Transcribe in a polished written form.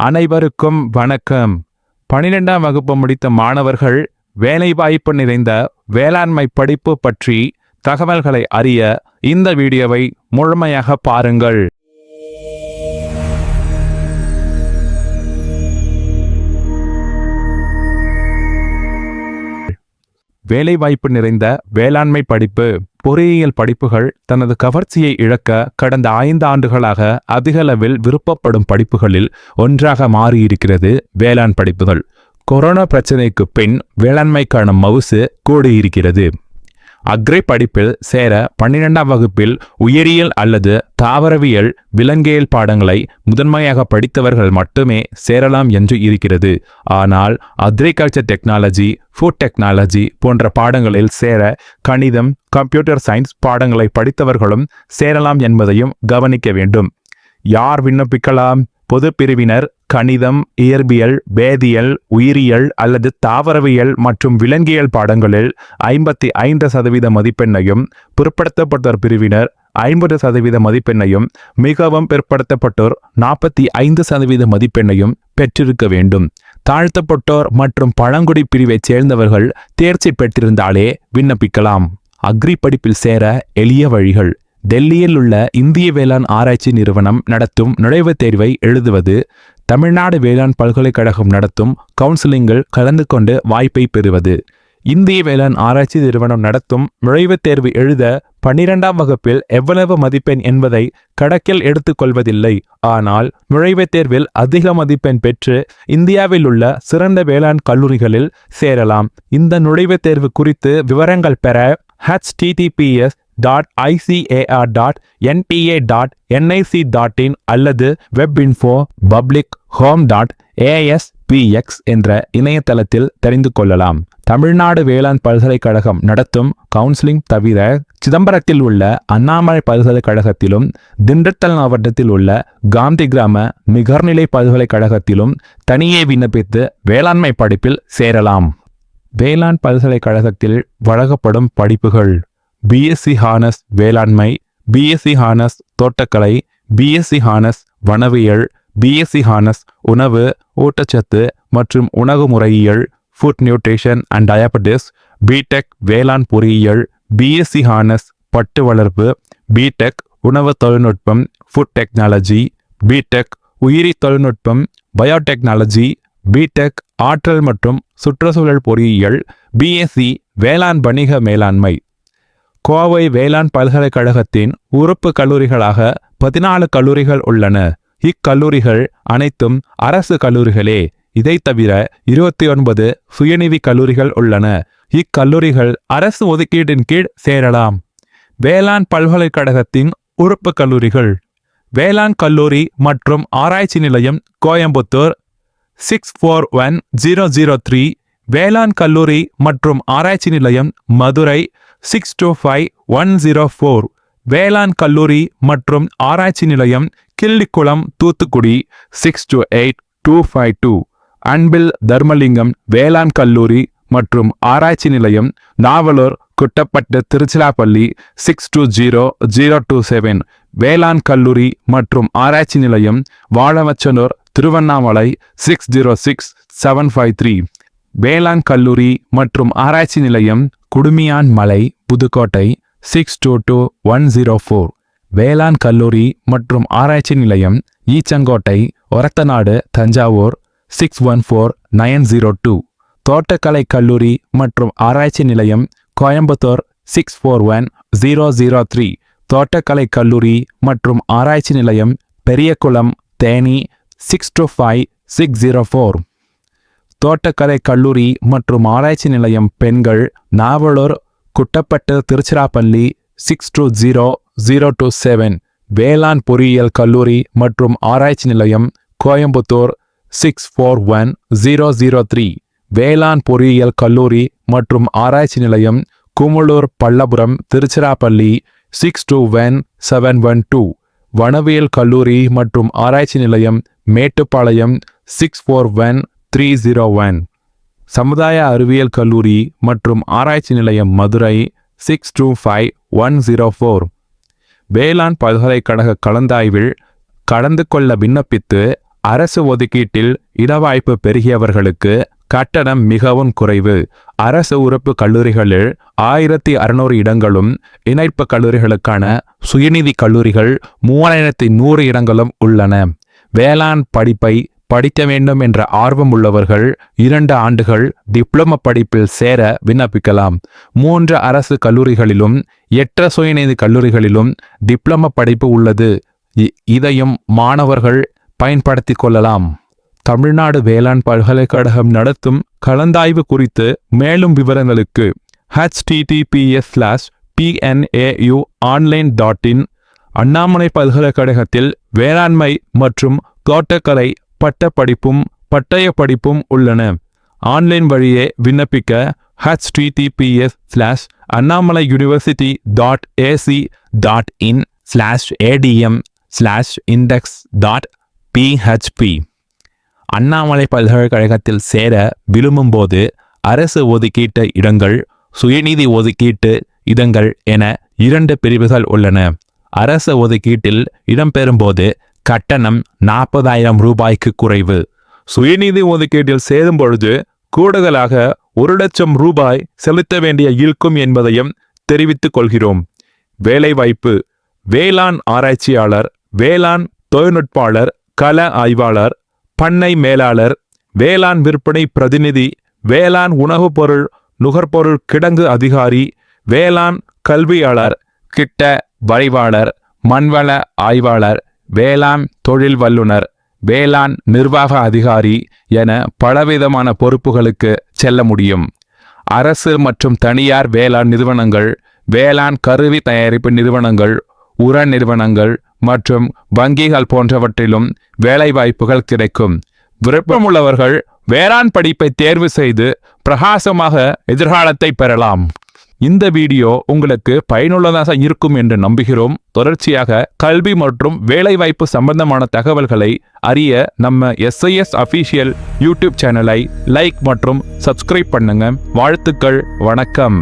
அனைவருக்கும் வணக்கம். 12ஆம் வகுப்பு முடித்த மாணவர்கள் வேலைவாய்ப்பு நிறைந்த வேளாண்மை படிப்பு பற்றி தகவல்களை அறிய இந்த வீடியோவை முழுமையாக பாருங்கள். வேலைவாய்ப்பு நிறைந்த வேளாண்மை படிப்பு. பொறியியல் படிப்புகள் தனது கவர்ச்சியை இழக்க கடந்த 5 ஆண்டுகளாக அதிகளவில் விருப்பப்படும் படிப்புகளில் ஒன்றாக மாறியிருக்கிறது வேளாண் படிப்புகள். கொரோனா பிரச்சனைக்கு பின் வேளாண்மைக்கான மவுசு கூடியிருக்கிறது. அக்ரி படிப்பில் சேர 12ஆம் வகுப்பில் உயிரியல் அல்லது தாவரவியல் விலங்கியல் பாடங்களை முதன்மையாக படித்தவர்கள் மட்டுமே சேரலாம் என்று இருக்கிறது. ஆனால் அக்ரிகல்ச்சர் டெக்னாலஜி, ஃபுட் டெக்னாலஜி போன்ற பாடங்களில் சேர கணிதம், கம்ப்யூட்டர் சயின்ஸ் பாடங்களை படித்தவர்களும் சேரலாம் என்பதையும் கவனிக்க வேண்டும். யார் விண்ணப்பிக்கலாம்? பொது பிரிவினர் கணிதம், இயற்பியல், வேதியியல், உயிரியல் அல்லது தாவரவியல் மற்றும் விலங்கியல் பாடங்களில் 55% மதிப்பெண்ணையும், பிற்படுத்தப்பட்டோர் பிரிவினர் 50% மதிப்பெண்ணையும், மிகவும் பிற்படுத்தப்பட்டோர் 45% மதிப்பெண்ணையும் பெற்றிருக்க வேண்டும். தாழ்த்தப்பட்டோர் மற்றும் பழங்குடி பிரிவைச் சேர்ந்தவர்கள் தேர்ச்சி பெற்றிருந்தாலே விண்ணப்பிக்கலாம். அக்ரி படிப்பில் சேர எளிய வழிகள். டெல்லியில் உள்ள இந்திய வேளாண் ஆராய்ச்சி நிறுவனம் நடத்தும் நுழைவுத் தேர்வை எழுதுவது, தமிழ்நாடு வேளாண் பல்கலைக்கழகம் நடத்தும் கவுன்சிலிங்கில் கலந்து கொண்டு வாய்ப்பை பெறுவது. இந்திய வேளாண் ஆராய்ச்சி நிறுவனம் நடத்தும் நுழைவுத் தேர்வு எழுத 12ஆம் வகுப்பில் எவ்வளவு மதிப்பெண் என்பதை கணக்கில் எடுத்துக்கொள்வதில்லை. ஆனால் நுழைவுத் தேர்வில் அதிக மதிப்பெண் பெற்று இந்தியாவில் உள்ள சிறந்த வேளாண் கல்லூரிகளில் சேரலாம். இந்த நுழைவுத் தேர்வு குறித்து விவரங்கள் பெற https://icar.npa.nic.in அல்லது webinfo.publichome.aspx என்ற இணையதளத்தில் தெரிந்து கொள்ளலாம். தமிழ்நாடு வேளாண் பல்கலைக்கழகம் நடத்தும் கவுன்சிலிங் தவிர சிதம்பரத்தில் உள்ள அண்ணாமலை பல்கலைக்கழகத்திலும், திண்டுக்கல் மாவட்டத்தில் உள்ள காந்தி கிராம நிகர்நிலை பல்கலைக்கழகத்திலும் தனியே விண்ணப்பித்து வேளாண்மை படிப்பில் சேரலாம். வேளாண் பல்கலைக்கழகத்தில் வழங்கப்படும் படிப்புகள்: பிஎஸ்சி ஹானர்ஸ் வேளாண்மை, பிஎஸ்சி ஹானர்ஸ் தோட்டக்கலை, பிஎஸ்சி ஹானர்ஸ் வனவியல், பிஎஸ்சி ஹானர்ஸ் உணவு, ஊட்டச்சத்து மற்றும் உணவு முறையியல், food nutrition and diabetes, BTech வேளாண் பொறியியல், பிஎஸ்சி ஹானர்ஸ் பட்டு வளர்ப்பு, பிடெக் உணவு தொழில்நுட்பம், ஃபுட் டெக்னாலஜி, பிடெக் உயிரி தொழில்நுட்பம், பயோடெக்னாலஜி, பிடெக் ஆற்றல் மற்றும் சுற்றுச்சூழல் பொறியியல், பிஎஸ்சி வேளாண் வணிக மேலாண்மை. கோவை வேளாண் பல்கலைக்கழகத்தின் உறுப்பு கல்லூரிகளாக 14 கல்லூரிகள் உள்ளன. இக்கல்லூரிகள் அனைத்தும் அரசு கல்லூரிகளே. இதை தவிர 29 சுயநிதி கல்லூரிகள் உள்ளன. இக்கல்லூரிகள் அரசு ஒதுக்கீட்டின் கீழ் சேரலாம். வேளாண் பல்கலைக்கழகத்தின் உறுப்பு கல்லூரிகள்: வேளாண் கல்லூரி மற்றும் ஆராய்ச்சி நிலையம் கோயம்புத்தூர் 641003, வேளாண் கல்லூரி மற்றும் ஆராய்ச்சி நிலையம் மதுரை 625104, வேளாண் கல்லூரி மற்றும் ஆராய்ச்சி நிலையம் கிள்ளிக்குளம் தூத்துக்குடி 628252, அன்பில் தர்மலிங்கம் வேளாண் கல்லூரி மற்றும் ஆராய்ச்சி நிலையம் நாவலூர் குட்டப்பட்டு திருச்சிராப்பள்ளி 620027, வேளாண் கல்லூரி மற்றும் ஆராய்ச்சி நிலையம் வாழவச்சனூர் திருவண்ணாமலை 606753, வேளாண் கல்லூரி மற்றும் ஆராய்ச்சி நிலையம் குடுமியான் மலை புதுக்கோட்டை 622104, வேளாண் கல்லூரி மற்றும் ஆராய்ச்சி நிலையம் ஈச்சங்கோட்டை ஒரத்தநாடு தஞ்சாவூர் 614902, தோட்டக்கலை கல்லூரி மற்றும் ஆராய்ச்சி நிலையம் கோயம்புத்தூர் 641003, தோட்டக்கலை கல்லூரி மற்றும் ஆராய்ச்சி நிலையம் பெரியகுளம் தேனி 625604, தோட்டக்கலை கல்லூரி மற்றும் ஆராய்ச்சி நிலையம் பெண்கள் நாவலூர் குட்டப்பட்டு திருச்சிராப்பள்ளி 620027, வேளாண் பொறியியல் கல்லூரி மற்றும் ஆராய்ச்சி நிலையம் கோயம்புத்தூர் 641003, வேளாண் பொறியியல் கல்லூரி மற்றும் ஆராய்ச்சி நிலையம் குமுளூர் பல்லபுரம் திருச்சிராப்பள்ளி 621712, வனவியல் கல்லூரி மற்றும் ஆராய்ச்சி நிலையம் மேட்டுப்பாளையம் 641301, சமுதாய அறிவியல் கல்லூரி மற்றும் ஆராய்ச்சி நிலையம் மதுரை 625104. வேளாண் பல்கலைக்கழக கலந்தாய்வில் கலந்து கொள்ள விண்ணப்பித்து அரசு ஒதுக்கீட்டில் இடவாய்ப்பு பெருகியவர்களுக்கு கட்டணம் மிகவும் குறைவு. அரசு உறுப்பு கல்லூரிகளில் 1600 இடங்களும், இணைப்பு கல்லூரிகளுக்கான சுயநிதி கல்லூரிகள் 3100 இடங்களும் உள்ளன. வேளாண் படிப்பை படிக்க வேண்டும் என்ற ஆர்வம் உள்ளவர்கள் 2 ஆண்டுகள் டிப்ளமோ படிப்பில் சேர விண்ணப்பிக்கலாம். 3 அரசு கல்லூரிகளிலும் 8 சுயநிதி கல்லூரிகளிலும் டிப்ளமோ படிப்பு உள்ளது. இதையும் மாணவர்கள் பயன்படுத்திக் கொள்ளலாம். தமிழ்நாடு வேளாண் பல்கலைக்கழகம் நடத்தும் கலந்தாய்வு குறித்து மேலும் விவரங்களுக்கு https:/pnauonline.in. அண்ணாமலை பல்கலைக்கழகத்தில் வேளாண்மை மற்றும் தோட்டக்கலை பட்டப்படிப்பும் பட்டய படிப்பும் உள்ளன. ஆன்லைன் வழியே விண்ணப்பிக்க https:/annamalauniversity.ac.in/adm/index.php. அண்ணாமலை பல்கலைக்கழகத்தில் சேர விரும்பும்போது அரசு ஒதுக்கீட்டு இடங்கள், சுயநிதி ஒதுக்கீட்டு இடங்கள் என 2 பிரிவுகள் உள்ளன. அரசு ஒதுக்கீட்டில் இடம்பெறும்போது கட்டணம் 40,000 ரூபாய்க்கு குறைவு. சுயநிதி ஒதுக்கீட்டில் சேரும் பொழுது கூடுதலாக 1,00,000 ரூபாய் செலுத்த வேண்டிய இருக்கும் என்பதையும் தெரிவித்துக் கொள்கிறோம். வேலைவாய்ப்பு: வேளாண் ஆராய்ச்சியாளர், வேளாண் தொழில்நுட்பாளர், கள ஆய்வாளர், பண்ணை மேலாளர், வேளாண் விற்பனை பிரதிநிதி, வேளாண் உணவுப் பொருள் நுகர்பொருள் கிடங்கு அதிகாரி, வேளாண் கல்வியாளர், திட்ட வரைவாளர், மண்வள ஆய்வாளர், வேளாண் தொழில் வல்லுநர், வேளாண் நிர்வாக அதிகாரி என பலவிதமான பொறுப்புகளுக்கு செல்ல முடியும். அரசு மற்றும் தனியார் வேளாண் நிறுவனங்கள், வேளாண் கருவி தயாரிப்பு நிறுவனங்கள், உர நிறுவனங்கள் மற்றும் வங்கிகள் போன்றவற்றிலும் வேலைவாய்ப்புகள் கிடைக்கும். விருப்பமுள்ளவர்கள் வேளாண் படிப்பை தேர்வு செய்து பிரகாசமாக எதிர்காலத்தை பெறலாம். இந்த வீடியோ உங்களுக்கு பயனுள்ளதாக இருக்கும் என்று நம்புகிறோம். தொடர்ச்சியாக கல்வி மற்றும் வேலைவாய்ப்பு சம்பந்தமான தகவல்களை அறிய நம்ம SIS அஃபிஷியல் யூடியூப் சேனலை லைக் மற்றும் சப்ஸ்கிரைப் பண்ணுங்க. வாழ்த்துக்கள். வணக்கம்.